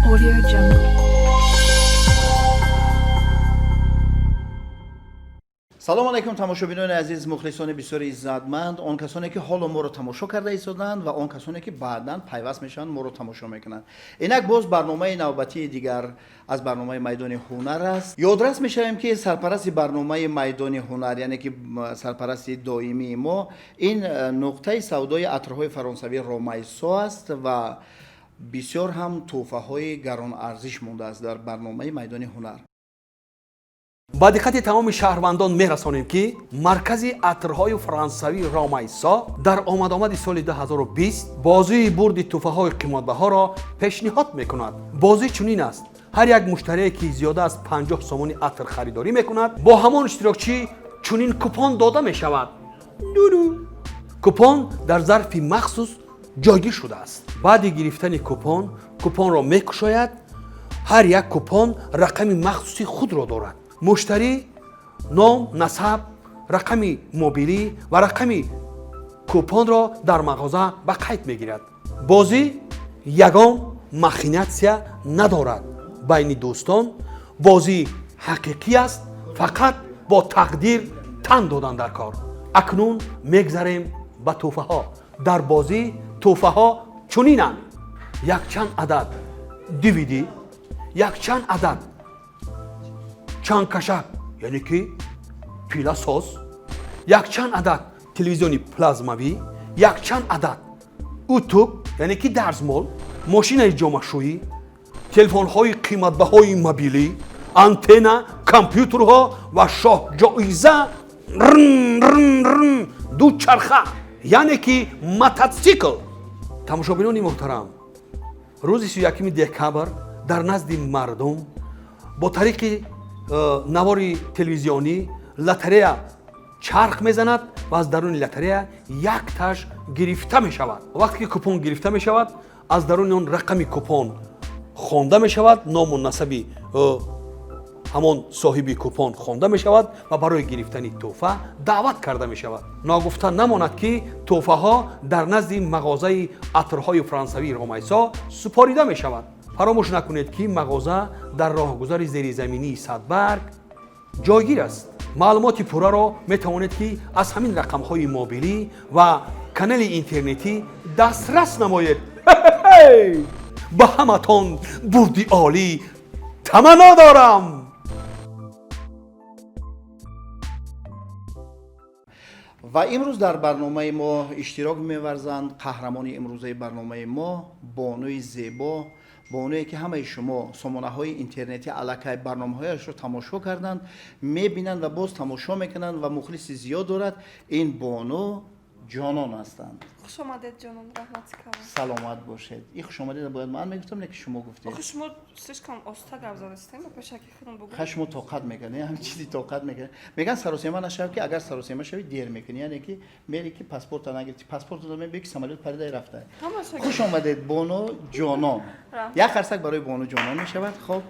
Audio Jungle. салому алайкум тамошобинони азиз, мухлисони бисёри иззатманд, он касоне ки ҳоло моро тамошо карда истоданд ва он касоне ки баъдан пайваст мешаванд моро тамошо мекунанд. Инак боз барномаи навбатии дигар аз барномаи майдони ҳунар аст. ёдрас мешавем ки сарпарасти барномаи майдони ҳунар, яъне ки сарпарасти доимии мо ин нуқтаи савдои атрҳои фаронсавии ромайсо аст ва бисёр ҳам тӯҳфаҳои гаронарзиш мондааст дар барномаи майдони ҳунар. ба диққати тамоми шаҳрвандон мерасонем ки маркази атрҳои фаронсавии ромайсо дар омадомади соли 2020 бозии бурди тӯҳфаҳои қиматбаҳоро пешниҳод мекунад. бозӣ чунин аст: ҳар як муштарие ки зиёда аз 50 сомони атр харидорӣ мекунад, бо ҳамон иштирокчӣ чунин купон дода мешавад. купон дар зарфи махсус ҷойгир шудааст. баъди гирифтани купонро мекушояд. ҳар як купон рақами махсуси худро дорад. муштарӣ ном, насаб, рақами мобилӣ ва рақами купонро дар мағоза ба қайд мегирад. бозӣ ягон махинатсия надорад байни дӯстон. бозӣ ҳақиқӣ аст, фақат бо тақдир тан додан дар кор. акнун мегзарем ба тӯҳфаҳо. дар бозӣ тӯҳфаҳо чунинанд: якчанд адад DVD, якчанд адад чангкашак, яъне ки пиласоз, якчанд адад телевизиони плазмавӣ, якчанд адад утуб, яъне ки дарзмол, мошинаи ҷомашӯӣ, телефонҳои қиматбаҳои мобилӣ, антенна, компютерҳо ва шоҳҷоиза, дучарха, яъне ки мототсикл. тамошобинони муҳтарам, рӯзи 31 декабр дар назди мардум бо тариқи навори телевизионӣ лотарея чарх мезанад ва аз даруни лотарея як таш гирифта мешавад. вақте ки купон гирифта мешавад, аз даруни он рақами купон хонда мешавад, ному насаби ҳамон соҳиби купон хонда мешавад ва барои гирифтани тӯҳфа даъват карда мешавад. ногуфта намонад ки тӯҳфаҳо дар назди мағозаи атрҳои фаронсавии ромайсо супорида мешавад. фаромӯш накунед ки мағоза дар роҳгузари зеризаминии Садбарг ҷойгир аст. маълумоти пурраро метавонед ки аз ҳамин рақамҳои мобилӣ ва канали интернетӣ дастрас намоед. ба ҳаматон бурди олӣ таманно дорам. ва имрӯз дар барномаи мо иштирок меварзанд қаҳрамони имрӯзаи барномаи мо бонуи зебо, бонуе ки ҳамаи шумо сомонаҳои интернетӣ аллакай барномаҳояшро тамошо карданд, мебинанд ва боз тамошо мекунанд ва мухлиси зиёд дорад. ин бону ҷонон ҳастанд. Хушомадед ҷонон, раҳмати кам. саломат бошед. ин хушомадеда бояд ман мегуфтам, не ки шумо гуфтед. Охе шумо слишком оста гап задастем, пешаки худам бугӯ. ха шумо тоқат мекунед, ҳамин чизи тоқат мекунед. меган саросема нашав ки агар саросема шави дер мекунӣ, яъне ки мери ки паспорта нагирифти, паспортро мебиёӣ ки самолёт парида рафта. хуш омадед бону ҷонон. як қарсак барои бону ҷонон мешавад. хоб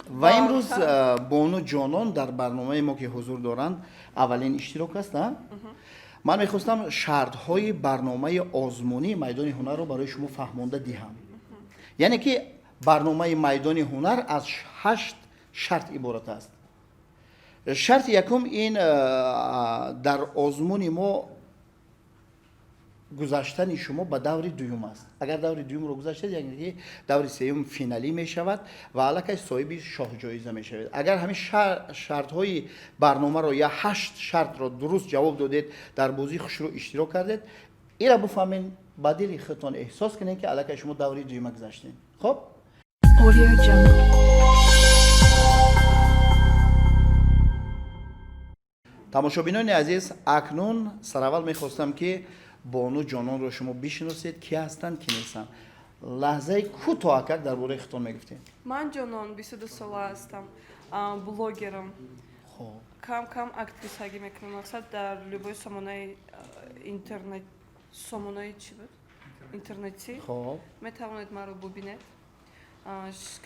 ва имрӯз бону ҷонон дар барномаи мо ки ҳузур доранд аввалин иштирок аст. ман мехостам шартҳои барномаи озмунии майдони ҳунарро барои шумо фаҳмонда диҳам. яъне ки барномаи майдони ҳунар аз 8 шарт иборат аст. шарти якум ин дар озмуни мо гузаштани шумо ба даври дуюм аст. агар даври дуюмро гузаштед, яъне ки даври сеюм финалӣ мешавад ва аллакай соҳиби шоҳҷоиза мешавед. агар ҳамин шартҳои барномаро я 8 шартро дуруст ҷавоб додед, дар бозии хушрӯ иштирок кардед, ира буфаҳмед, ба дили худтон эҳсос кунед ки аллакай шумо даври дуюма гузаштед. хоб Audio Jungle. тамошобинони азиз, акнун сараввал мехостам ки бону ҷононро шумо бишиносед, ки ҳастанд, ки нестанд. лаҳзаи кӯтоҳакак дар бораи худтон мегуфтед. Ман ҷонон 22 сола ҳастам, блогерам. кам актрисагӣ мекунам, мақсад дар любой сомонаи интернет, сомонаи чӣ буд? Интернетӣ метавонед маро бубинед.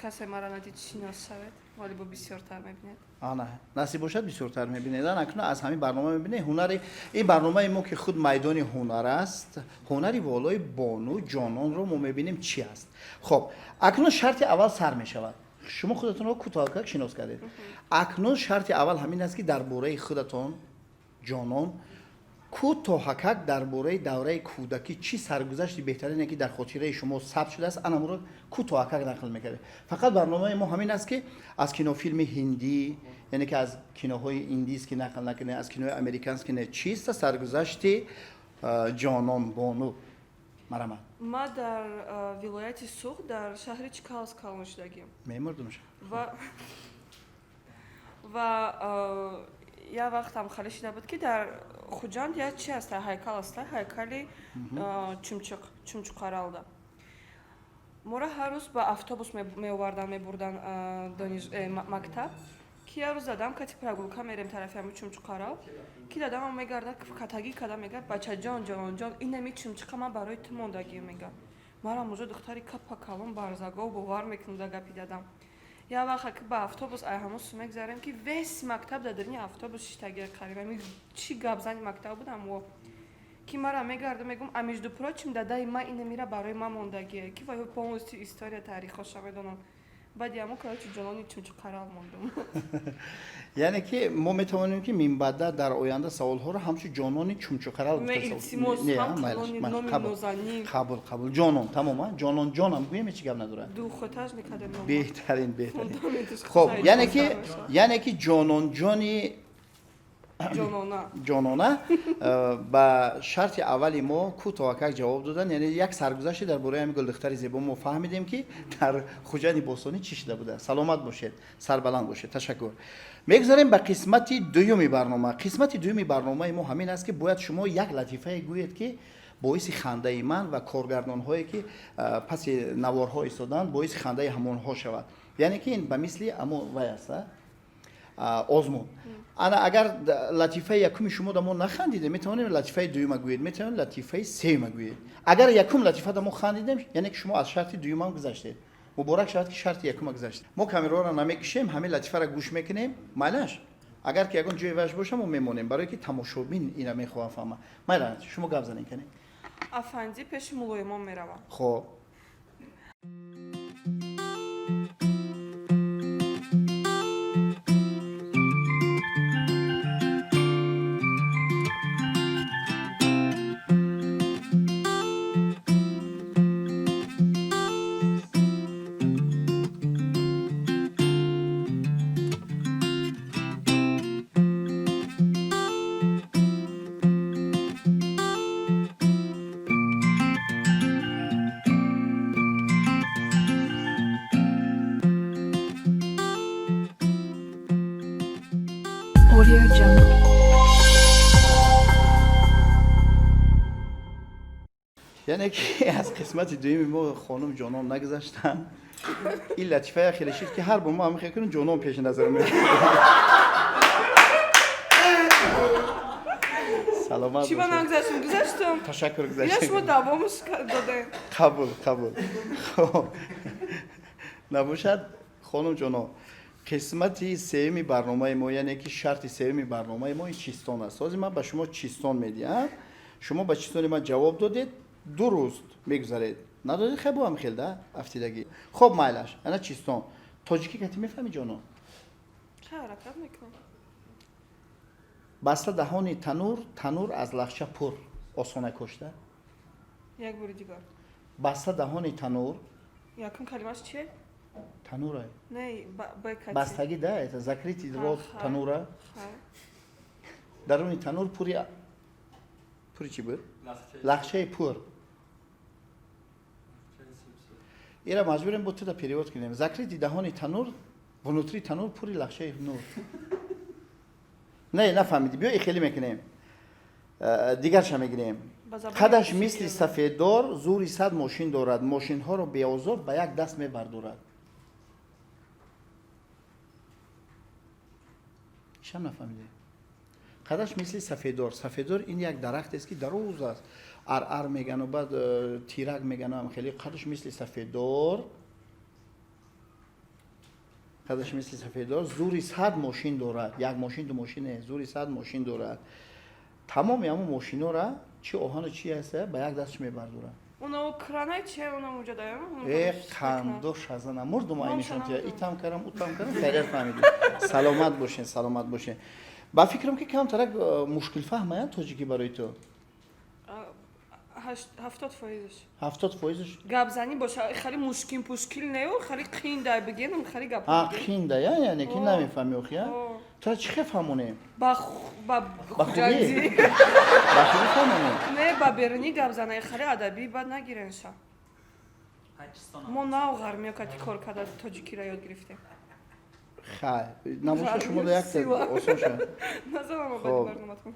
کسی مرا ندید شناسد ولی با بسیارتر میبینید. آنها نصیب باشد بسیارتر میبینید. اکنون از همین برنامه میبینید هنری این برنامه ما که خود میدان هنر است، هنری والای بانو جانان رو ما میبینیم چی است. خب اکنون شرط اول سر میشود. شما خودتون رو کوتاه شناس کردید. اکنون شرط اول همین است که درباره خودتون جانان کوتاه درباره دوره کودکی چی سرگذشتی بهترینه که در خاطره شما ثبت شده است انا رو کوتاه نقل میکنه. فقط برنامه ما همین است که از کینوفیلم هندی یعنی که از کینوهای هندی که نقل نکنه، از کینوهای امریکانس که نه چیست سرگذشتی جانان بانو مرحبا. ما در ولایت سوخ در شهر چکالس کالون شدگیم. میمردم شد. و یا وقت هم خالی شده بود که در خوجاند یا چی است هیکل است هیکلی چمچقارالدا. مورا هر روز با اتوبوس میآوردن میبردن مکتب که یه روز دادم که پراگولکا میریم طرف همین چمچقارال که دادم میگرده کاتاگی کدام میگرد بچه جان این نمی چمچقا من برای تو موندگی میگم مرا موجود دختری کپا کالون بارزاگو باور میکنه گپی دادم. یا وقت که با اتوبوس همون میگذاریم که ویس مکتب دادرنی اتوبوس شتاگر قریبه می چی گپ زنی مکتب بودم و که مرا میگرده میگم امیج دو پروچم دادای ما این میره برای ما موندگیه که وای پوموستی استوریا تاریخش میدونم بعد یامو که جلونی چمچ قرار موندم. یعنی که ما میتوانیم که من بعد در آینده سوال ها رو همچون جانانی چمچ قرار قبول جانان تماما جانم گویم چی گپ نداره دو خطاش میکرده بهترین خب یعنی که جانان جانانه با شرط اولی ما کوتاه جواب دادن یعنی یک سرگذشت درباره همین گل دختر زیبا ما فهمیدیم که در خوجند باستانی چی شده بوده. سلامت باشید، سربلند باشید. تشکر. میگذاریم به قسمت دوم برنامه. قسمت دوم برنامه ما همین است که باید شما یک لطیفه گویید که باعث خنده من و کارگردان هایی که پس نوارها ایستادن باعث خنده همونها شود. یعنی که این به مثل اما وای است آزمون. انا اگر لطیفه یکم شما دمو نخندیده میتونید لطیفه دوم گویید، میتونید لطیفه سوم گویید. اگر یکم لطیفه دمو خندیدیم یعنی که شما از شرط دوم هم گذشتید. مبارک شد که شرط یکم گذشت. ما کامرا رو نمیکشیم، همین لطیفه رو گوش میکنیم. مالش اگر که یگان جای وش باشه ما میمونیم برای که تماشابین اینا میخوام فهمه. مالش شما گپ زنین کنید. افندی پیش مولویمون میروم. خب Audio Jungle. یعنی که از قسمت دوم ما خانم جانان نگذاشتن. این لطیفه خیلی شد که هر بار ما هم خیلی کنیم جانان پیش نظر میاد. سلامت چی من گذاشتم؟ تشکر گذاشتم. یا شما دوامش داده. قبول. خب نباشد خانم جانان. قسمت سوم برنامه ما یعنی که شرط سوم برنامه ما چیستان است. از من به شما چیستان میدم. شما به چیستان من جواب دادید. درست میگذارید. ندادید خیلی هم خیلی ده افتیدگی. خب مایلش. انا چیستان. تاجیکی کتی میفهمی جانو؟ چه حرکت میکنم؟ بسته دهانی تنور از لخشه پر آسانه کشته. یک بار دیگر. بسته دهانی تنور. یکم کلمش چیه؟ تنوره. نه با کتی. بستگی ده. ذکریتی رو تنوره. درونی تنور پوری چی بود؟ لخشه پر. ایرا مجبوریم بود تا پیریود کنیم. ذکریتی دهانی تنور ونوتری تنور پوری لخشه نور. نه نفهمیدی. بیا خیلی میکنیم. دیگرش میگیریم. قدش مثل سفیددار زوری 100 ماشین دارد. ماشین ها رو بیازار به یک دست میبردارد. شما نفهمیدی؟ قدش مثل سفیددار این یک درخت است که دروز است. ار میگن و بعد تیرک میگن هم خیلی قدش مثل سفیددار قدش مثل سفیدار زوری 100 ماشین دارد، یک ماشین دو ماشینه، زوری 100 ماشین دارد. تمام همون ماشینا را چی آهن چی هسته به یک دستش میبردورن. اونا کرانای چه اونا اونجا دارن؟ قندوش هستن. مردم اینشون تیا ایتام کردم اوتام کردم خیرت فهمیدید. سلامت باشین سلامت باشین. با فکرم که کم ترک مشکل فهمیدن تاجیکی برای تو. 70%. گابزنی باشه خیلی مشکل نه و خیلی قین در بگیم خیلی گپ. قین ده یعنی که نمیفهمی اوخیا. تو چه فهمونه؟ با خوبی. با خوبی فهمونه. نه با برنی گابزنای خیلی ادبی بعد نگیرنشا. ما نه غرمی کاتی کار کرده تاجیکی را یاد گرفتیم. خیلی نموشه شما در یک تا آسان شد. نزدم ما باید برنامه‌تون.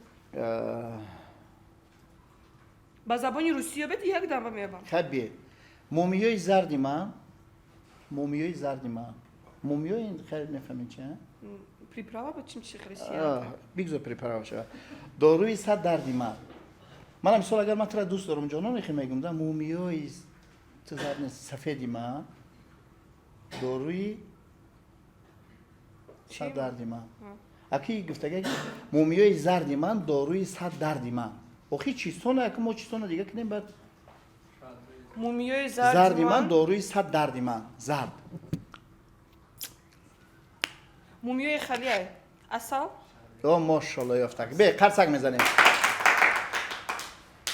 با زبانی روسیه بده یک دم میابم. خیلی مومیای زردی من مومیای خیلی نفهمین چه؟ پریپراوا با چیم چی خریسیه؟ بیگزو پریپراوا شد. داروی 100 دردی من مثلا اگر من تو را دوست دارم جانم میخوام میگم دارم مومیای تو زرد سفیدی من داروی 100 دردی من. اکی گفته که مومیای زردی من داروی 100 دردی من. آخی چیستونه که ما چیستونه دیگه کنیم بعد مومیای زردی من داروی 100 دردی من زرد مومیای خلیه اصل ماشاءالله یافته به قرصک میزنیم.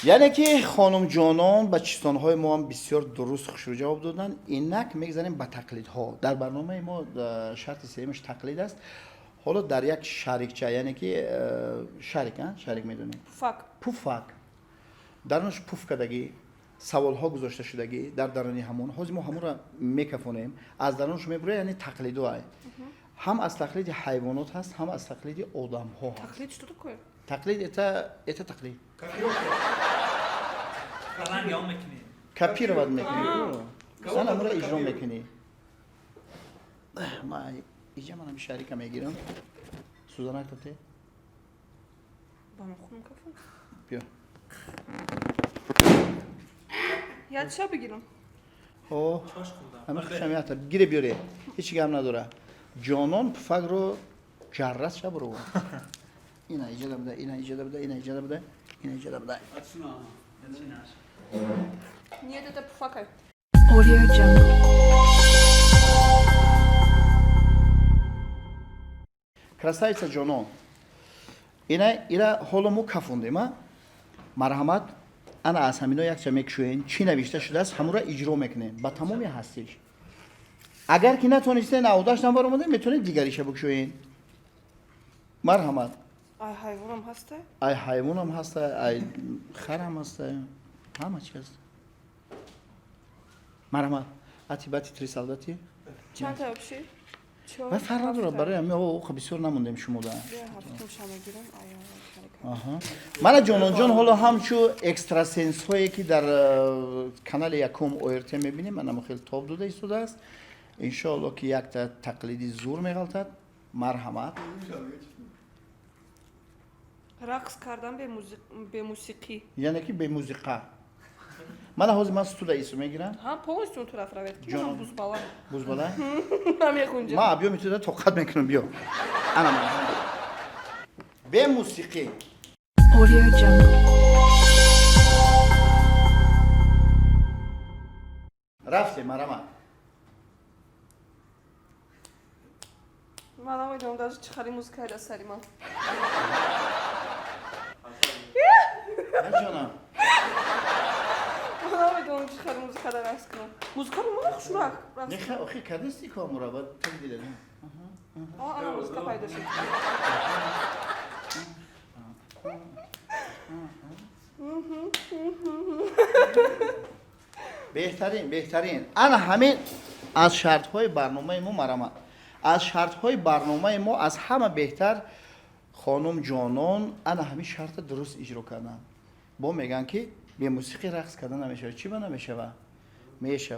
یعنی که خانم جانان با چیستانهای ما هم بسیار درست خوش رو جواب دادن. اینک میگذاریم به تقلیدها. در برنامه ما شرط سومش تقلید است. حالا در یک شریکچه یعنی که شریک میدونیم پوفک درونش پوف کردگی سوال ها گذاشته شدگی در درونی همون حاضر ما همون را میکفونیم از درونش میبره یعنی تقلید های هم از تقلید حیوانات هست هم از تقلید آدم ها هست. تقلید چطور کنه؟ تقلید ایتا تقلید کلام یام میکنی کپی رو باید میکنی انا همون را اجرا میکنی. ما اینجا منم شریکه میگیرم سوزانک تاته با من خونم کفون بیا یاد چه بگیرم؟ همه خوشم یاد گیره بیاره هیچی گم نداره. جانان پفک رو جرس شب رو اینا ایجاده بده اینا ایجاده بده اینا ایجاده بده اینا ایجاده بده نیه ده پفکه Audio Jungle. Красавица Джонон. Ира ҳоло мо кафондем, марҳамат, ана аз ҳамино якча мекушоем, чӣ навишта шудааст, ҳамура иҷро мекунем ба тамоми ҳастиш. Агар ки натонистед наводаш набаромаде, метавонед дигариша бикушоем. Марҳамат. ай ҳайвонам ҳаста? Ай ҳайвонам ҳаста, ай харам ҳаста, ҳама чӣ ҳаст. Марҳамат. Ати бати трисалдати? چند تا بشی؟ و فرق نداره برای همه آقا بسیار نموندیم شما در من جانان جان حالا همچو اکستراسنس هایی که در کانال یکم ORT میبینیم من خیلی تاب داده ایستاده است انشاءالله که یک تقلیدی زور میغلطد. مرحمت رقص کردن به موسیقی یعنی که به موسیقی من حاضر من ستوده ایسو میگیرم ها полностью اون طرف روید که من بوزبالا بوزبالا من یکونجا ما بیا میتونه توقت میکنم بیا انا من به موسیقی Audio Jungle. رفته مرحمت من نمیدونم даже چه خیلی موزیک هست سری من نه جانم من نمیدونم چه خیلی موزیک هست رقص کنم موزیک رو من خوش رقص نه خیلی آخی کردستی که امورا باید تبدیل دیدم انا موزیک پیدا شد بهترین انا همین از شرط های برنامه ما مرحمت از شرط های برنامه ما از همه بهتر خانم جانان انا همین شرط درست اجرا کردن با میگن که به موسیقی رقص کردن نمیشه چی با نمیشه میشه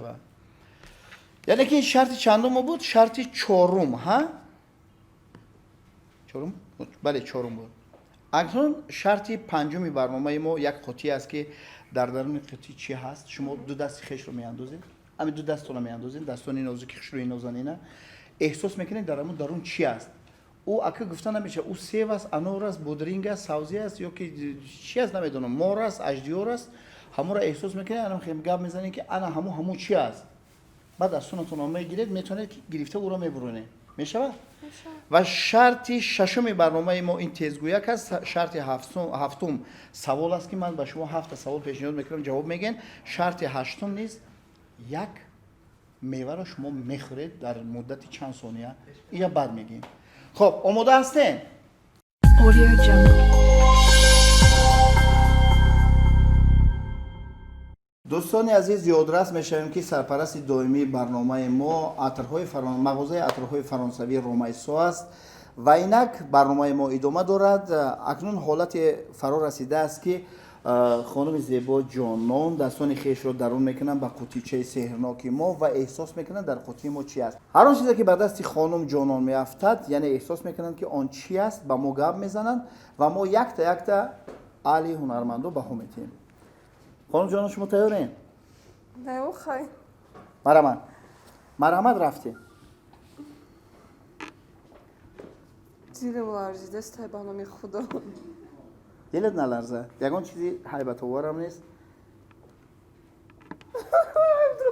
یعنی که شرط چندم بود شرط چهارم ها چهارم بله چهارم بود. اکنون شرط پنجمی برنامه ما یک قطعه است که در درون قطعه چی هست شما دو دست خیش رو میاندازید همین دو دستون رو میاندازید دستان نازک خیش رو نازنینه احساس میکنید درون چی است. او اگه گفتن نمیشه او سیب است، انار است، بودرینگ است، سبزی است یا که چی است نمیدونم، مار است، اژدیار است، همون را احساس میکنید. الان خیلی گپ میزنید که انا همون چی است. بعد از سونتون میگیرید، میتونید که گرفته او را میبرونه. میشه؟ و شرط ششم برنامه ما این تیزگویک است. شرط هفتم سوال است که من به شما 7 سوال پیشنهاد میکنم جواب میگین. شرط هشتم نیست یک میوه را شما میخورید در مدت چند ثانیه، یا بعد میگیم. خب آماده هستین؟ Audio Jungle. دوستان عزیز، یادرس میشویم که سرپرست دائمی برنامه ما مغازه عطرهای فرانسوی رومیسو است و اینک برنامه ما ادامه دارد. اکنون حالت فرا رسیده است که خانم زیبا جانان دستان خیش را درون میکنن به قوطیچه سحرناک ما و احساس میکنن در قوطی ما چی است. هر آن چیزی که به دست خانم جانان میافتد یعنی احساس میکنن که آن چی است، به ما گپ میزنن و ما یک تا علی هنرمندو به هم میتیم. خانم جانان شما تیارین؟ نه بخوای مرحمت رفتی؟ دیلم لرزیده است برنامه خدا. دلت نلرزه؟ یگان چیزی حیبت آورم نیست؟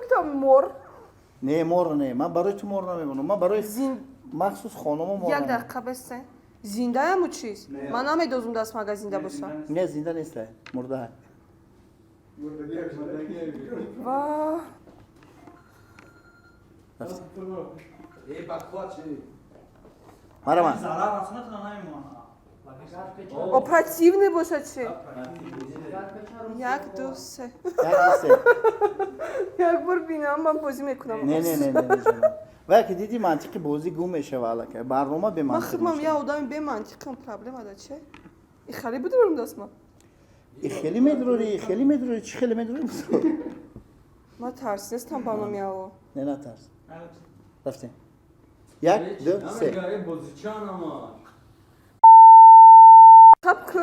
دکتر مور نه مور نه، من برای تو مور نمیمونم، من برای مخصوص خانم مور یک دقیقه بسته زنده همو چیز؟ من نمیدوزم دست مگه زنده باشم. نه زنده نیست، مرده های. واه مرحمت اپراتیونی باشه چی؟ یک دو سه یک بار بینم من بازی میکنم. نه وقتی دیدی منطقی بازی گم میشه والا که برنامه به من منطق خودم میشه. یه آدمی به منطقم پرابلم داره چه؟ این خیلی بدورم دست من. خیلی میدروری چی خیلی میدروری؟ من ترس نیستم برنامه او. نه ترس. رفتیم. یک دو سه. خب که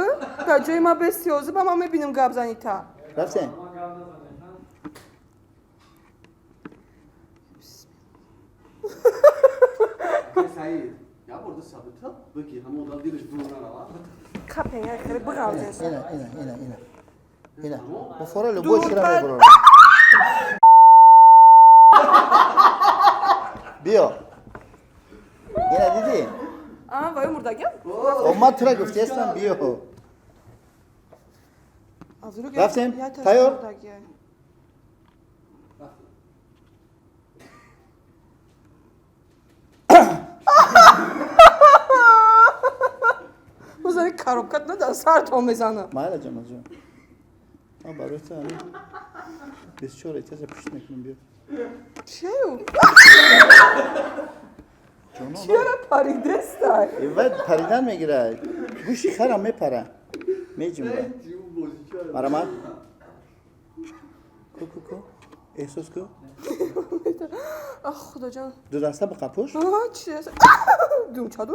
در جای ما بسیازه با ما میبینم گپ زنی تا. رفتیم. سعید یا برده ثابت بکی همه اون دیلش برون نروا. کپی یک خیلی بغازه. اینا با فرال بوش کرده برو. بیا. اینا دیدی؟ وای مردگی؟ ما تو را گفتی هستم بیا. رفتیم؟ تیار؟ بزنی کاروبکت نه در سر تو میزنم. مایلا جان من برای تو همین 24 ایتازه پشت میکنم بیا. چیو؟ جانو چرا پریده استای؟ ایوه پریدن میگیره گوشی خرم میپره میجنبه مرحمت کو احساس کو آخ خدا جان دو دسته به قپوش چی هست؟ دوم چادر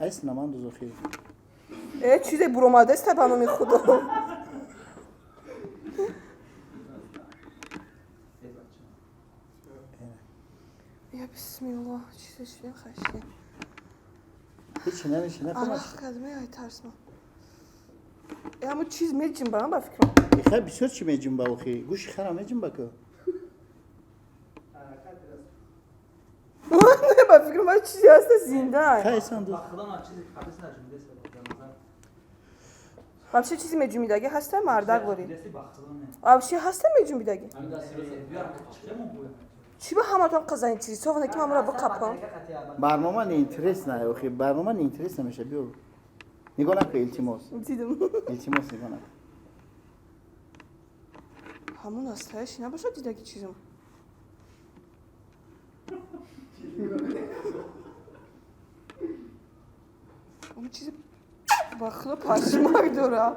ایست نمان دوزخی چیزی بروماده است برنامه خدا. یا بسم الله چیزش بیم خشیم هیچی نمیشه نفهمش آخ کلمه های ترس من همون چیز میجیم برام با فکرم خیلی بسیار چی میجنبه اوخی گوشی خرم میجنبه که نه با فکرم باید چیزی هست زنده خیلی سندو همشه چیزی میجون میدگه هسته مردک باری همشه هسته میجون میدگه چی به همتون قضایی چیزی صافنه که من را بقپم برنامه اینترس نه اوخی برنامه اینترس نمیشه بیا نگاه نکن التماس دیدم التماس نگاه نکن همون هستهش نباشه دیدگی چیزم اون چیزی بخلا پشمک داره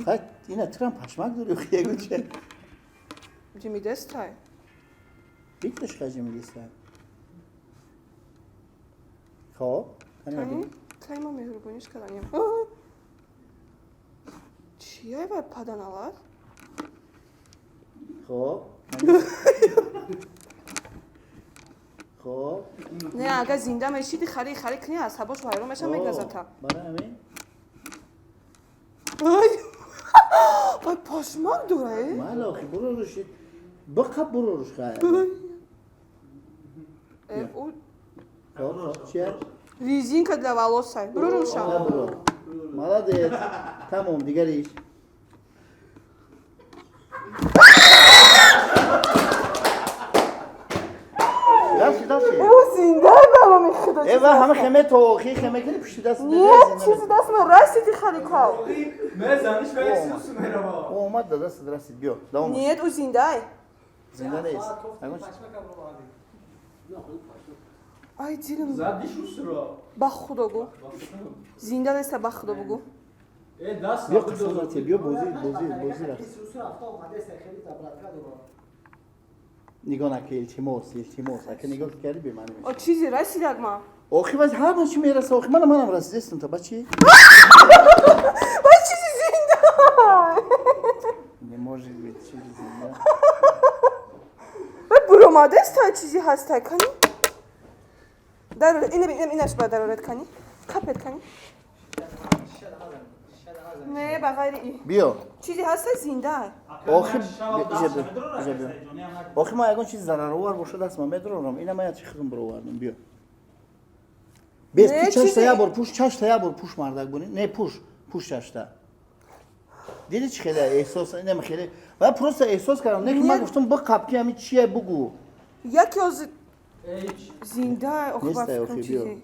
خیلی اینه ترم پشمک داری اوخی یکو چه جمی دست های بیتش خیلی میلیسته خب تایی ما مهربانیش کردنیم چیه باید پدن آلد؟ خب خب نه اگه زنده میشیدی خری کنی عصباش وایرامش هم میگذارم. برای همین وای پشمک دوره. مال آخی برو روشید بقب برو روش خواهد او خب چیه؟ ریزینکا для волосай. برو روشم. برو молодец تمام دیگریش دستی او زنده بالا میخواد. ایوه همه خیمه تو خیمه کنی پشت دست نه چیزی دست من راستی خالی کاو. مزانش وایسوس میرا. او اومد دست بیا دوام نه او زنده. زنده نیست ای دیرم. زدی شو سرا. با خدا گو. زنده نیست با خدا بگو. دست بیا قصاتی بیا بازی رفت نگاه نکه التماس اگه نگاه کردی به من او چیزی رسید ما. آخی باز هر من چی میرسه آخی منم رسیدم تا بچی وای چیزی زنده. نموجی بیت چیزی زنده وای بروماده است تا چیزی هست کنی. ضرورت اینش با ضرورت کنی. کپت کنی. نه بغیر ای. بیا چیزی هست زنده. آخی آخی ما اگه چیز ضرر باشه دست من بدرونم اینا ما چی خودم برو وردم بیا بیس نه، پوش چیزی- تایا بر پوش مردک بونی نه پوش چشتا دیدی چی خیلی احساس خیلی و پروسه احساس کردم نه که من گفتم با قبکی همین چیه بگو یکی از زنده آخه نیست با آخی بیا چیزی.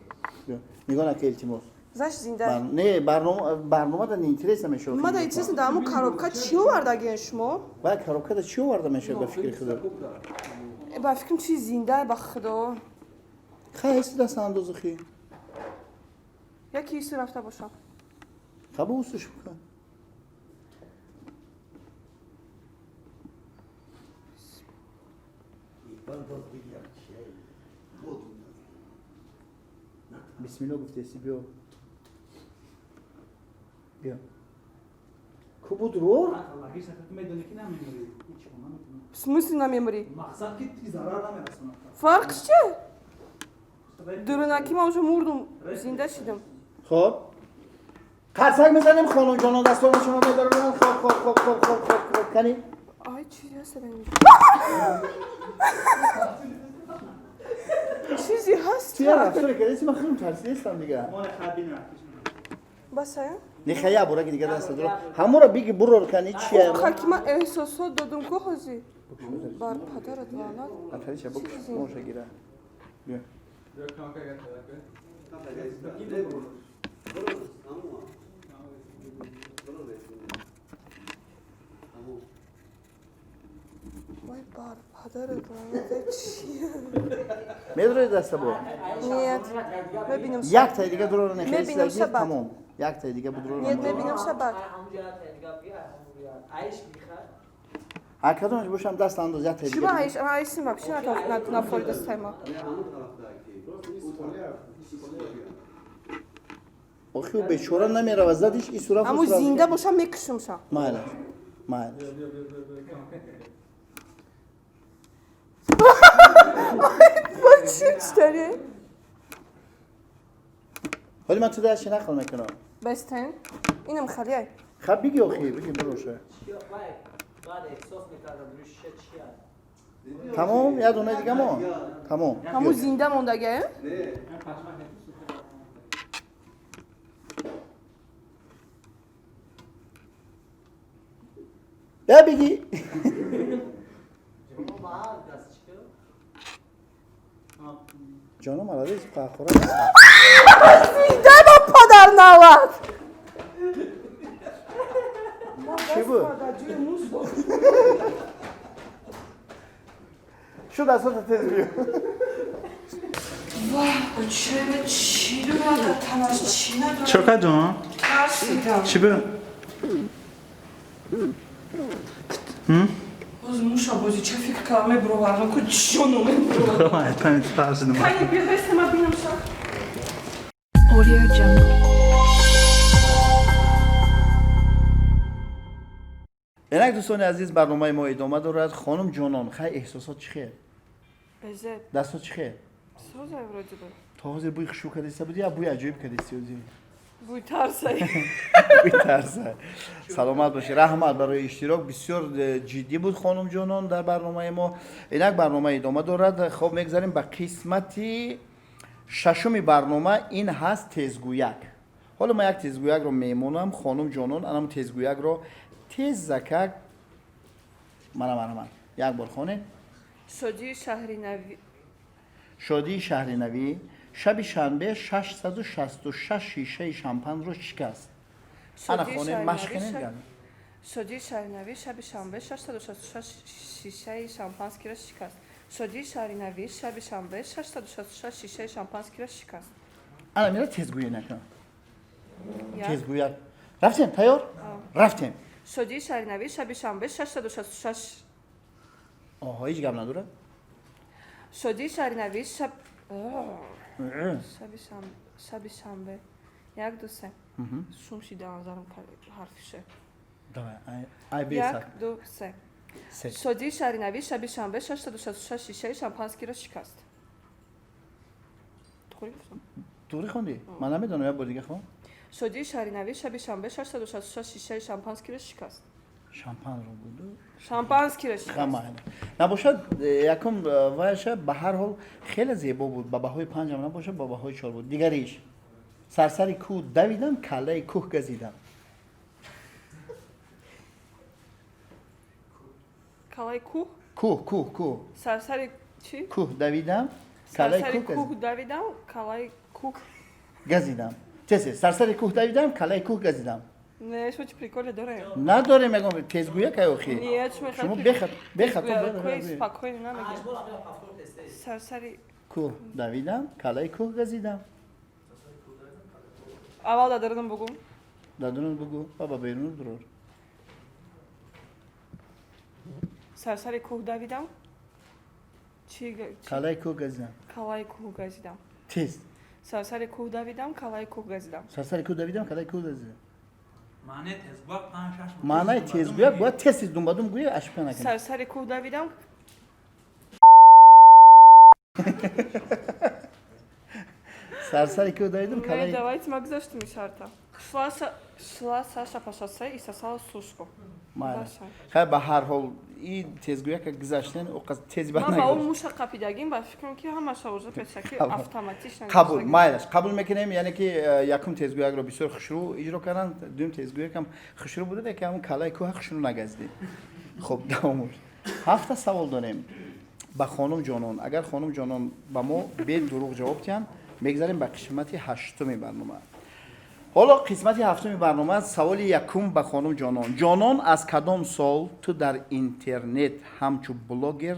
نگاه نکه التماس زش زنده. نه برنامه دا اینترس میشه ما دا اینترس دارم کاروبکا چی آوردگی شما؟ و کاروبکا دا چی آورده میشه به فکر خدا با فکرم چی زنده با خدا. خیلی دست اندازه خی یکی ایسی رفته باشم. خب اوستش بکن بسم الله گفته سی بیا کو بود رو؟ В смысле на мемори? مقصد که ضرر نمیرسونه. فرقش چه؟ درونکی ما уже مردم زنده شدم. خب قرصک میزنیم خانم جانان دستان شما بدارن خب کنی آی چیزی هست اینجا. چیزی هست. چیه رفتار کردی من خیلی ترسیدم دیگه بس ها؟ نخیا برو که دیگه دست درو همون رو بگی برو کنی چیه خاکی من احساسات دادم که خوزی. بار پدرت لعنت. آخری چه بکش موشه گیره بیا وای بار پدرت لعنت چیه؟ میدروی دست با نیت. ببینم یک تای دیگه درو رو نخیلی می‌بینم سیدگیر شبت. تمام یک تای دیگه بدرو رو نیت ببینم شبت. هر کدومش باشم دست انداز یک تای چی دیگه با بگیر. هایش؟ اما هایش سیم بکشی نه فورد است تایما. آخی به چورا نمیره و زدیش این صورت اما زنده باشم میکشم شم. مایل چی داری؟ ولی من تو دستش نخل میکنم بستن؟ اینم خالیه. خب بگی آخی بگی بروشه تمام یه دونه دیگه ما تمام همون زنده موندگه؟ بیا بگی جانم علاده ایست پاخورا زنده با پدر نواد. چی بود؟ شو دستات تیز بیو وای چه چی داره تنش چی نداره. چوکا جان ترسیدم. چی به باز موشا بازی چه فکر کردم بروارم که جانو میبروارم. آه تامین ترسیدم کنی بیا بسته ما بینم شا. Audio Jungle. اینا یک دوستان عزیز برنامه ما ادامه دارد. خانم جانان خیلی احساسات چیه؟ بزه دستات چیه؟ سوزه وروده به تا حاضر بوی خشوع کردیسته بودی یا بوی عجیب کردیسته بودی؟ بوی ترسایی بوی ترسه. سلامت باشی. رحمت برای اشتراک بسیار جدی بود خانم جانان در برنامه ما. اینک برنامه ادامه دارد. خب میگذاریم به قسمتی ششم برنامه. این هست تزگویک. حالا ما یک تزگویک رو میمونم خانم جانان انم تزگویک رو تز زکک من یک بار خانه. شادی شهری نوی شادی شهری نوی شب شنبه 666 شیشه شامپان رو شکست. انا خانه مشکنه میگم. شادی شهری نوی شب شنبه 666 شیشه شامپانسکی را شکست. شادی شهری نوی شب شنبه 666 شیشه شامپانسکی را شکست. انا میره تزگویی نکن. یا تزگویی. رفتیم تیار؟ رفتیم. شادی شهری نوی شب شنبه 666 آها هیچ گپ نداره؟ شادی شهری نوی شب شب شنبه یک دو سه شوم شیده نظرم حرفشه ای یک بیسا. دو سه سه. شادی شهری نوی شب شنبه 666 شیشه شامپانسکی را شکست. خوری گفتم؟ دوری خوندی؟ من نمیدونم یک بار دیگه خون. شادی شهری نوی شب شنبه 666 شیشه شامپانسکی را شکست. شامپان رو بود. شامپانسکی را شکست. خمه نباشد یکم وایشه به هر حال خیلی زیبا بود. با بهای 5 هم نباشد با بهای 4 بود. دیگریش سرسری کوه دویدم کله کوه گزیدم. کلای کوه کوه سرسری چی؟ کوه دویدم کله سرسری کوه کوه دویدم کلای کوه گزیدم. چه سرسری کوه دویدم کله کوه گزیدم. نه شو چی پریکول داره؟ نداره میگم تزگویه که اخی. نیت شما شما بخط کوی سپاکوی نمیگی. سرسری کوه دویدم کله کوه گزیدم. اول دادردم بگم دادون بگو بابا بیرون درور. سرسری کوه دویدم چی کله کوه گزیدم. کلای کوه گزیدم. تز سرسری کوه دویدم کلای کوه گزیدم. سرسری کوه دویدم کله کوه گزیدم. معنی تزگوک 5-6 معنی تزگویه باید تست دنبادم گویه اشپه نکنه. سرسری کوه دویدم سرسری کوه دویدم не, کله. давайте ма гзашту ми шарта. Шла Саша по шоссе и сосала сушку. ماله. باشه. خیلی به هر حال این تزگویه که گذاشتن او قصد تزی بد من با اون نگذاشت. موشا قاپیدگیم با فکرم که همه شوزه پسکی قبول. автоматично قبول مایلش قبول میکنیم یعنی که یکم تزگویه رو بسیار خشرو اجرا کردن دوم تزگویه کم خشرو بوده که همون کلای کوه خشرو نگزدی. خب دومش هفته سوال داریم با خانم جانان. اگر خانم جانان با ما به دروغ جواب تیم میگذاریم به قسمت هشتم برنامه. حالا قسمت هفتم برنامه سوال یکم به خانم جانان. جانان از کدام سال تو در اینترنت همچو بلاگر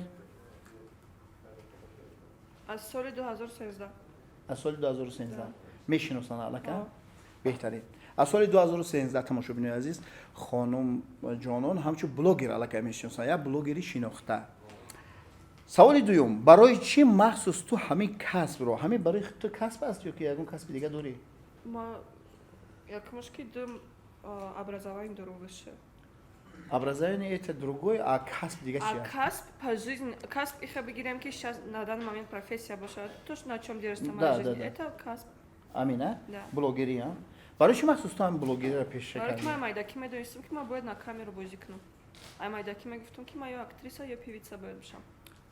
از سال 2013 از سال 2013 میشناسن علاقه بهتره. از سال 2013 تماشاگران عزیز خانم جانان همچو بلاگر علاقه میشناسن یا بلاگری شناخته. سوال دوم برای چی مخصوص تو همین کسب رو همین برای تو کسب است یا که یگون کسب دیگه داری؟ ما якмаш ки дум образование дорогаше. Образование это другое, а касп дига А чия? касп по жизни, касп их обыграем, ки сейчас на данный момент профессия большая. То, на чем держится Да, моя да, жизнь, да. это касп. Амина? Да. Блогери, а? برای چی مخصوص تو هم بلوگری را پیش Барак کردی؟ май майдаки медонистам, ки ма бояд на камеру бозикну. Ай майдаки мегуфтам, ки ма ё актриса, ё певица бояд бишам.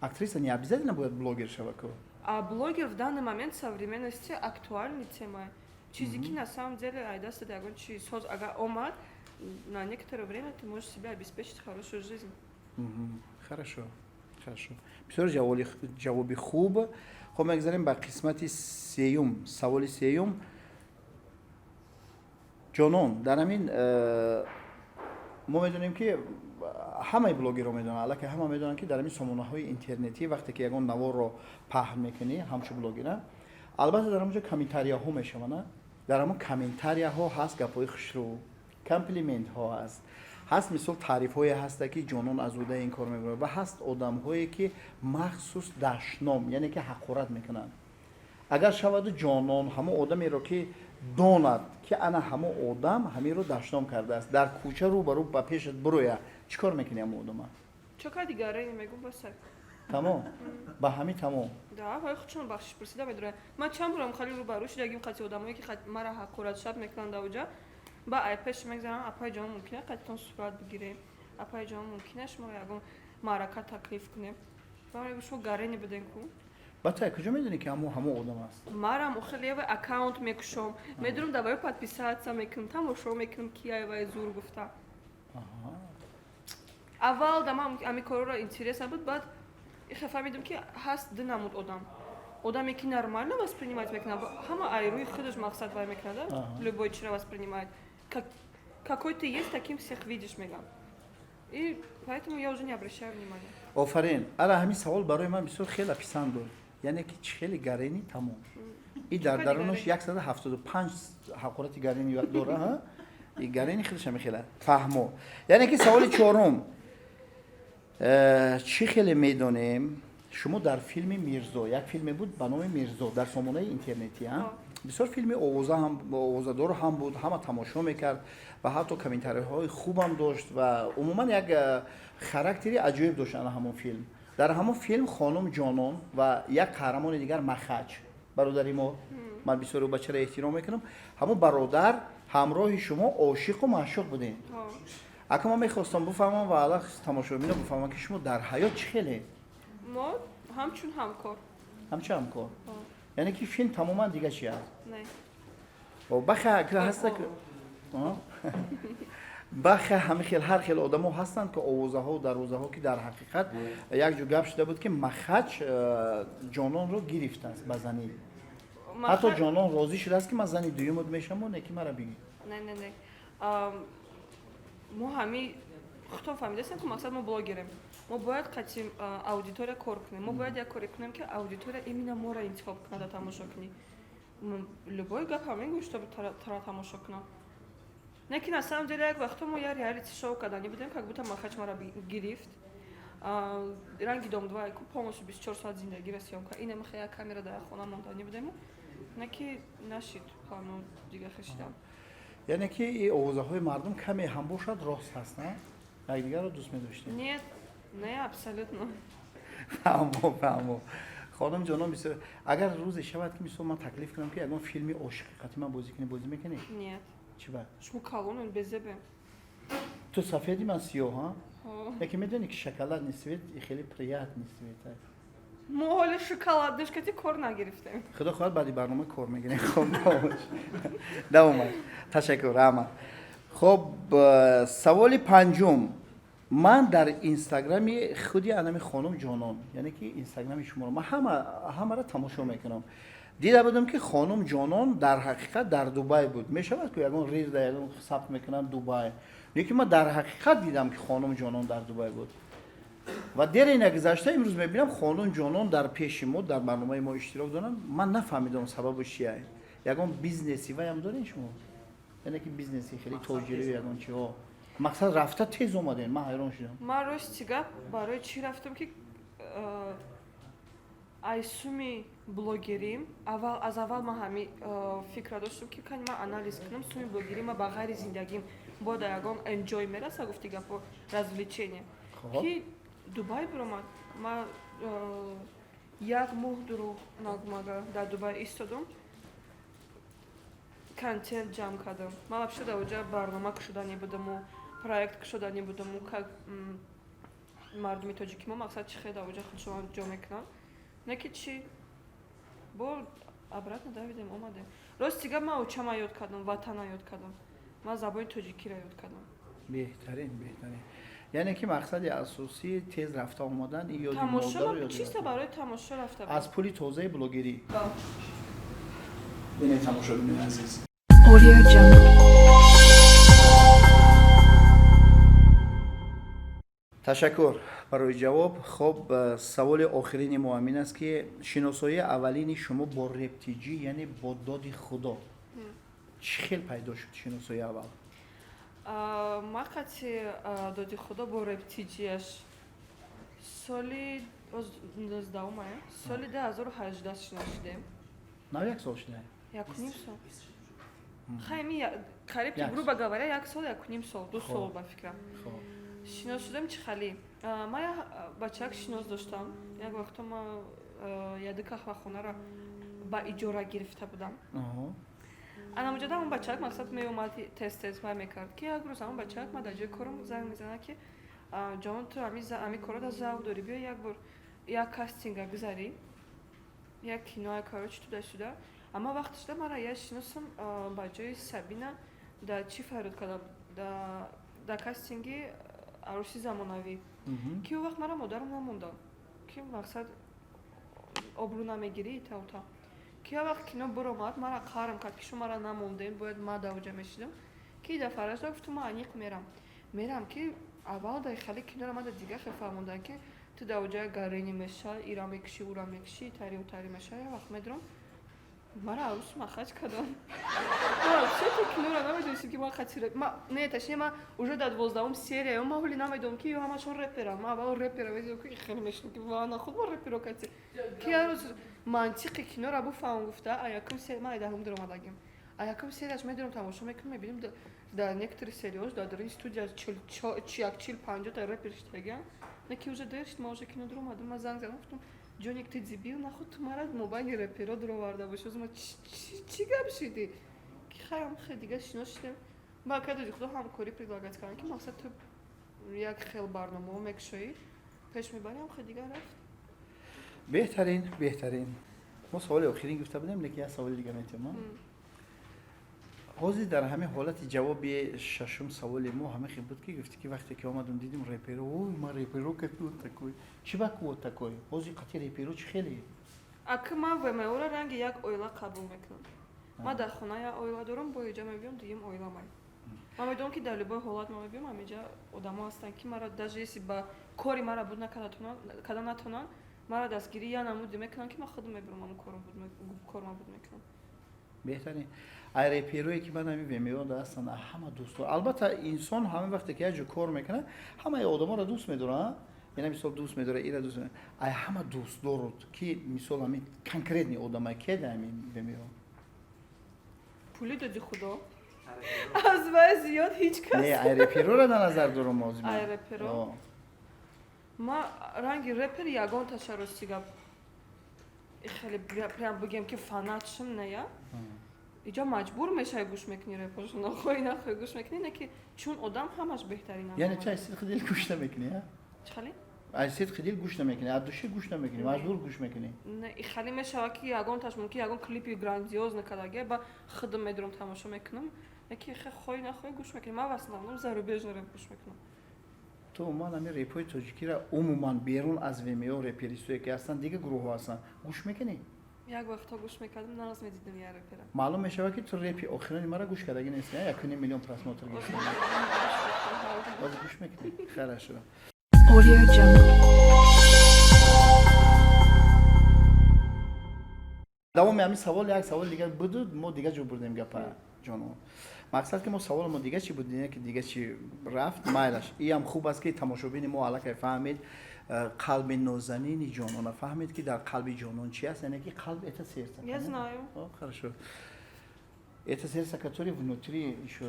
Актриса не обязательно будет блогер шавако. А блогер в данный момент современности актуальной темой. Чизики на самом деле, айдаста дагон, чи соз ага омад, на некоторое время ты можешь себе обеспечить хорошую жизнь. хорошо. хорошо. بسیار جوابی خوب. خب میگذاریم به قسمت سیوم. سوال سیوم. جانان در همین ما میدونیم که همه بلاگرها میدونن البته همه میدونن که در همین سامانه‌های اینترنتی وقتی که یگان نوار رو پهن میکنی همچون بلاگره البته در همونجا کامنتاری‌ها میشونه در همون کامنتاری‌ها هست گپ‌های خوشرو کامپلیمنت ها هست مثل تعریف‌های هست که جانان از اوده این کار میکنه و هست آدم‌هایی که مخصوص دشنام یعنی که حقارت میکنن اگر شود جانان همه آدمی رو که داند که انا همه آدم همین رو دشنام کرده است در کوچه رو برو با پیشت برویه چیکار میکنی همون آدم؟ چوکا دیگاره میگم بسه تمام با همین تمام да های خودشون بخشش پرسیده بدونه من چند بارم خالی رو بروش دیگه قطعی آدمایی که مرا حقارت شب میکنن اونجا با آیپش میگذارم اپای جام ممکنه قطعا صورت بگیریم اپای جام ممکنه شما یگم معرکت تکلیف کنیم برای شما گارینی بدن کو با تو کجا میدونی که همون آدم است مرا مخلی و اکاونت میکشم میدونم دوباره подписаться میکنم تماشا میکنم کیای و زور گفته اول دام امی کارو را اینترس بود بعد فهمیدم که هست دنمود آدمی که нормально воспринимать میکنه همه айруй خودش مقصد وای میکنه да любой человек воспринимает какой ты есть таким всех видишь میگم и поэтому я уже не обращаю внимания آفرین الان همین سوال برای من بسیار خیلی پسند بود یعنی که خیلی گرینی تمام این در درونش 175 حقارت گرینی داره ها این گرینی خیلی خیلی فهمو یعنی که سوال چهارم چی خیلی میدونیم شما در فیلم میرزا یک فیلم بود به نام میرزا در سامانه اینترنتی ها بسیار فیلم اوازه‌دار هم بود همه تماشا میکرد و حتی کامنتارهای خوب هم داشت و عموما یک خاراکتری عجیب داشت همون فیلم در همون فیلم خانم جانان و یک قهرمان دیگر مخچ برادری ما من بسیار بچه را احترام میکنم همون برادر همراه شما عاشق و معشوق بودین اگه من میخواستم بفهمم و الان تماشاگران بفهمم که شما در حیات چه خیلی ما همچون همکار همچه همکار یعنی که فیلم تماما دیگه چی هست نه و بخه که هست که بخه همه خیلی هر خیلی آدم ها هستند که آوازه ها و دروازه ها که در حقیقت یک جو گپ شده بود که مخچ جانان رو گرفته است به زنی حتی جانان راضی شده است که من زنی دویمت میشم و نکی مرا بگی نه ما همین خودم فهمیدم که مقصد ما بلاگریم ما باید قطعی аудитория کار کنیم ما باید یک کاری کنیم که аудитория именно ما را انتخاب کنه تا تماشا کنی любой гап همین گوش تا تماشا کنه لیکن на самом деле یک وقت ما یه реалити шоу کردنی بودیم как будто махач مرا گرفت ранги дом 2 полностью 24 ساعت زندگی را съемка این هم خیلی камера در خونه مونتاژ بودیم نه که نشید خانم دیگه خشیدم یعنی که این آوازه های مردم کمی هم باشد راست هست نه یکدیگر رو دوست می‌داشتیم نه абсолютно فهمو خانم جانم بسیار اگر روز شود که میسو من تکلیف کنم که اگه فیلمی عاشقی قطعی من بازی میکنی нет چی بعد شما کالون بزبه تو سفیدی من سیاه ها یکی میدونی که شکلات نیست خیلی پریات نیست ما حال شکلات داشت که کار نگرفتیم خدا خواهد بعدی برنامه کار میگیریم خب دوامد تشکر رحمت خب سوال پنجم من در اینستاگرامی خودی انمی خانم جانان یعنی که اینستاگرامی شما رو من همه را تماشا میکنم دیده بودم که خانم جانان در حقیقت در دبی بود میشود که یگان ریز در یگان ثبت میکنن دبی لیکن من در حقیقت دیدم که خانم جانان در دبی بود و در این گذشته امروز میبینم خانم جانان در پیش ما در برنامه ما اشتراک دارن من نفهمیدم سببش چیه یگان بیزنسی و هم دارین شما یعنی که بیزنسی خیلی تاجری یگان چیه مقصد رفته تیز اومدین من حیران شدم من راستیگه برای چی رفتم که айсуми блогерим аз аввал ман ҳами фикра доштам ки кани ман анализ кунам суми блогерӣ ма ба ғайри зиндагим бода ягон энҷой мераса гуфти гапо развлечение ки дубай биромад ман як моҳ дуруғ нагумага дар дубай истодам контент ҷамъ кардам ман вообще дар оҷа барнома кушодани будаму проект кушодани будаму как мардуми тоҷики мо мақсад чӣ хел дар оҷа худшон ҷо мекунам не ки чӣ бо обратно давидем омадем ростига ман очама ёд кардам ватана ёд кардам ман забони тоҷикиро ёд кардам беҳтарин яъне ки мақсади асосӣ тез рафта омадан ин ёди тамошо чиста барои тамошо рафта аз пули тозаи блогерӣ бине тамошобини азиз Audio Jungle. ташаккур барои ҷавоб хоб саволи охирини мо ҳамин аст ки шиносоии аввалини шумо бо рептиҷӣ яъне бо доди худо чӣ хел пайдо шуд шиносоии аввал ман қатъи доди худо бо рептиҷияш соли 2018 шиносидем нав як сол шуда 1.5 сол хайми қариб ки грубо говоря 1 сол 1.5 сол 2 сол ба фикрам шинос шудам чихали. Ма я бачак шинос доштам. Як вақто ма яди қаҳвахонаро ба иҷора гирифта будам. Анамуҷода он бачак мақсад меомад тест ва мекард ки як рӯз ҳамон бачак ма дар ҷои корам занг мезанад ки ҷон ту ҳами корода завқ дорӣ биё як бор як кастинга гузарӣ як киноя короче туда сюда. Ама вақти шуда мара я шиносам ба ҷои Сабина дар чӣ фарёд карда дар кастинги арӯси замонавӣ ки он вақт мара модарам намонда ки мақсад обрӯ намегирӣ таута ки я вақт кино биромад мара қарм кард ки шумо мара намондем бояд ма давҷа мешидам ки дар фаражда гуфту ма аниқ мерам ки аввал дар хали киноро ма дар дига хел фаҳмондам ки ту давҷа гарини меша ира мекишӣ ура мекишӣ тарию тари меша я вақт медром мара арӯс махач кардам вообще киноро намедонистам ки ма хати не ташни ма уже дар 12 серия ма ҳоли намедонам ки ҳамашон рэперам ма аввал рэпера медидам ки хеле мешунам ки вана худ ма рэперо кати ки арӯз мантиқи киноро буфаҳмам гуфта аякум серия ма айдаҳум даромадагим аякум серияш медорам тамошо мекунам мебинем дар некотори сериёш дар ин студия 40-50 та рэпер иштаган не ки уже дершт ма уже кино даромадам ма занг задам гуфтам ҷоник ту дебил нахуд ту мара мобайни рэперо дуроварда боши ма чӣ гап шиди ки хайрам хел дига шинос шидем ба кадади худо ҳамкорӣ предлагать кардам ки мақсад ту як хел барномао мекушоӣ пеш мебарам хел дига рафт беҳтарин мо саволи охирин гуфта будем лекин як саволи дига метавонам ҳозир дар ҳамин ҳолати ҷавоби шашум саволи мо ҳама хел буд ки гуфтӣ ки вақте ки омадам дидим рэперо ой ма рэперо катуд такой чӣ вақт вот такой ҳозир қати рэперо чӣ хеле ака ма вморо ранги як оила қабул мекунам ма дар хона як оила дорам бо иҷа мебиём дуюм оила май ма медонам ки дар любой ҳолат ма мебиём ҳамиҷа одамо ҳастанд ки мара даже если ба кори мара буд накарда натонанд мара дастгирӣ я намуди мекунанд ки ма худам мебирам ҳамон корма буд мекунам беҳтарин ай рэперое ки ман ҳами вмеёда ҳастанд ҳама дӯстдор албатта инсон ҳамин вақте ки як ҷо кор мекунад ҳамаи одаморо дӯст медорад яъне мисол дӯст медорад ира дӯст медорад ай ҳама дӯстдорот ки мисол ҳамин конкретни одамай ке дар ҳамин вмеё пули доди худо аз вай зиёд ҳеҷ кас не ай рэпероро дар назар дорам ҳозир ай рэперо ма ранги рэпер ягон ташаррусӣ гап хеле прям бигем ки фанатшим не я иҷо маҷбур мешавӣ гӯш мекунӣ рэпош нахоҳӣ гӯш мекунӣ не ки чун одам ҳамаш беҳтарин яъне чӣ ай сидқи дил гӯш намекунӣ чӣ хали ай сидқи дил гӯш намекунӣ аз души гӯш намекунӣ маҷбур гӯш мекунӣ не хали мешавад ки ягон таш мумкин ягон клипи грандиоз накардаге ба худам медорам тамошо мекунам не ки хоҳӣ нахоҳӣ гӯш мекунӣ ма в основном зарубежный рэп гӯш мекунам то умуман ҳамин рэпҳои тоҷикиро умуман берун аз вмеё рэперистое ки ҳастанд дига гурӯҳҳо ҳастанд гӯш мекунӣ як вақтҳо гӯш мекардам нараз медидам я рэпера маълум мешавад ки ту рэпи охирони мара гӯш кардагӣ нест 1 миллион просмотр гирифта боз гӯш мекунӣ хорошо Audio Jungle. давоми ҳамин савол як саволи дигар буд мо дига ҷо бурдем гапа ҷонон мақсад ки мо саволи мо дига чӣ буд ки дига чӣ рафт майлаш иам хуб аст ки тамошобини мо аллакай фаҳмед қалби нозанини ҷонона фаҳмед ки дар қалби ҷонон чи аст яъне ки қалб это сердце я знаю хорошо это сердце которое внутри ещё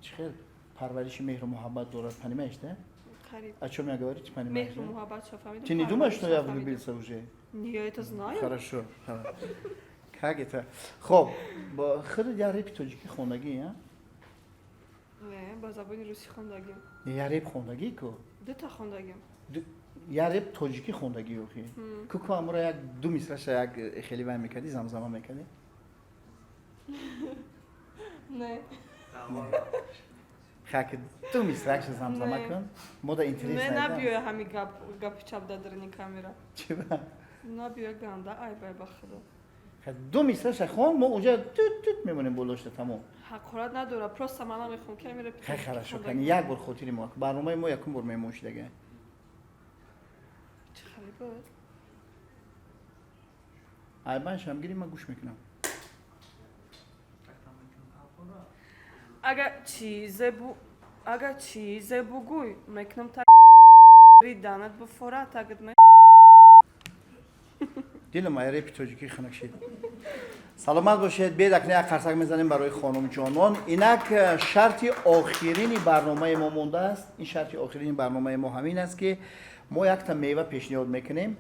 чихел парвариши меҳру муҳаббат дорад понимаешь да Хариб. О чём я говорю, ты понимаешь? Меҳру муҳаббат шо фаҳмидам. Ты не думаешь, что я влюбился уже? Не, я это знаю. Хорошо. Как это? Хоб, худо я рэпи тоҷикӣ хондагӣ, а? Не, ба забони русӣ хондагим. Я рэп хондагӣ ку? Дута хондагим. Я рэп тоҷикӣ хондагӣ охи. Ку амро як ду мисраша як хеле вай мекардӣ, замзама мекардӣ? Не. Хак ду мисраша замзама кун. Мода интерес Не найдам. набиёя ҳами гап чап дадарини камера. Чиба? Набиёя ганда ай бай ба худо. Ду мисраша хон, мо уҷа тут мемонем болошта тамом. ҳақорат надора, просто ман намехоҳам ки ҳамин репетиция. Хай хорошо, кани як бор хотири мо. Барномаи мо якум бор мемошидага. Чӣ хали буд? Ай бан шамгири ма гӯш мекунам. Агар чизе бугӯй, мекунам так риданат буфора тагид ме. Дилам ай рэпи тоҷикӣ ханак шид. саломат бошед. Бедакне як қарсак мезанем барои хонум ҷонон. Инак шарти охирини барномаи мо мондааст. Ин шарти охирини барномаи мо ҳамин аст ки мо якта мева пешниҳод мекунем.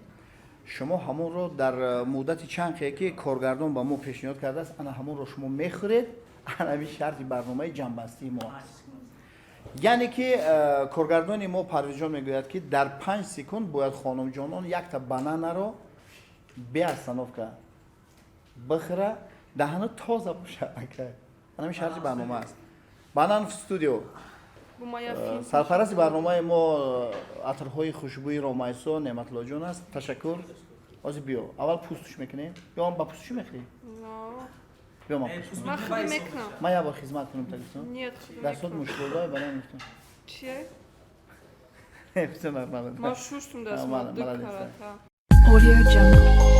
шумо ҳамонро дар муддати чанд қие ки коргардон ба мо пешниҳод кардааст, ана ҳамонро шумо мехӯред. Ана шарти барномаи ҷамъбастии мо аст. яъне ки коргардони мо парвизҷон мегӯяд ки дар 5 секунд бояд хонумҷонон якта бананаро бе остановка бихӯра, даҳану тоза боша. Ана шарти барнома аст. банан в студио. сарпарасти барномаи мо атрҳои хушбӯи ромайсо неъматуллоҷон аст. Ташаккур. ҳозир биё. аввал пӯстуш мекунем. ё ба пӯстушӣ мехӯрӣ? биё ма пӯстуш. Ман худ мекунам. ман як бор хизмат кунам таксо. Нет, дар сод мушкилои баланд мефтам. Чие? Всё нормально. Ман шуштум даст Нормально, ма молодец, дукарата. Audio Jungle.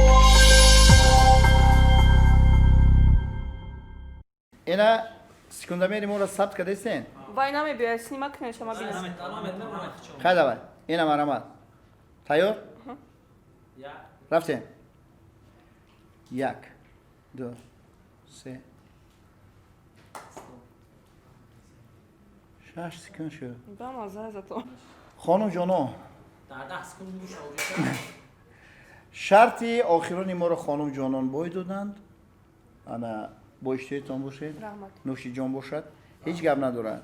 ина секундомери моро сабт кардастен? Вай намебиёй, снимак кунеш, ама бинам. хай давай. ина марамат. Тайёр? рафтем. 1 2 3 6 секунд шуд. Да, маза зато. хонумҷонон, шарти охирони моро хонумҷонон бой доданд. ана бо иштиётон бошед. Раҳмат. нӯши ҷон бошад. ҳеҷ гап надорад.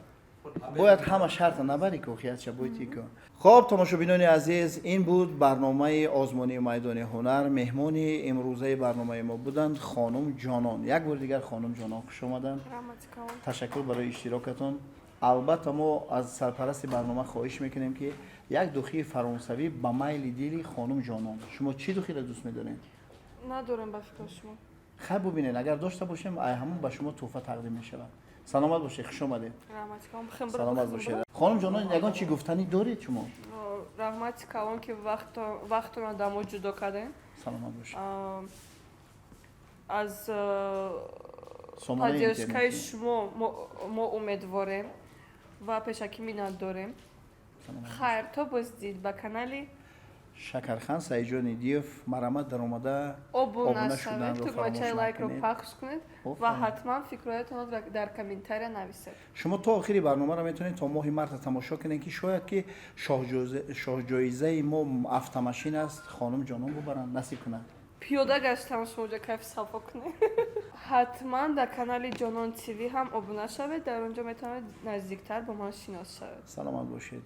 бояд ҳама шарта набари ки охиятша бойтӣ ку. хоб, тамошобинони азиз, ин буд барномаи озмонии майдони ҳунар. меҳмони имрӯзаи барномаи мо буданд хонум ҷонон. як бори дигар хонум ҷонон хуш омаданд. Раҳматикам. ташаккур барои иштирокатон. албатта мо аз сарпарасти барнома хоҳиш мекунем ки як духии фаронсавӣ ба майли дили хонум ҷонон. шумо чӣ духиро дӯст медоред? Надорем ба фикри шумо. хай бубинед, агар дошта бошем ай ҳамон ба шумо туҳфа тақдим мешавад. саломат бошед, хуш омадед. Раҳматикам. Химбир. саломат бошед. хонум ҷонон, ягон чӣ гуфтанӣ доред шумо? Раҳматикам ки вақтро дамо ҷудо кардем. саломат бошед. аз сомонаи поддержкаи интернетӣ. шумо мо умедворем ва пешакӣ миннат дорем. хайр, то боздид ба канали шакархан саиҷони диев марамат даромада обуна шуданро шавед, тугмачаи фаромӯш лайкро накунед. пахш кунед ва Офарин. ҳатман фикроятонро дар комментария нависед. шумо то охири барномаро метавонед то моҳи марта тамошо кунед ки шояд ки шоҳҷоизаи мо автомашин аст, хонум ҷонон бубаранд, насиб кунад. пиёда гаштам шумо кайфи сафо кунед. ҳатман дар канали ҷонон тв ҳам обуна шавед, дар онҷо метавонед наздиктар ба ман шинос шавед. саломат бошед.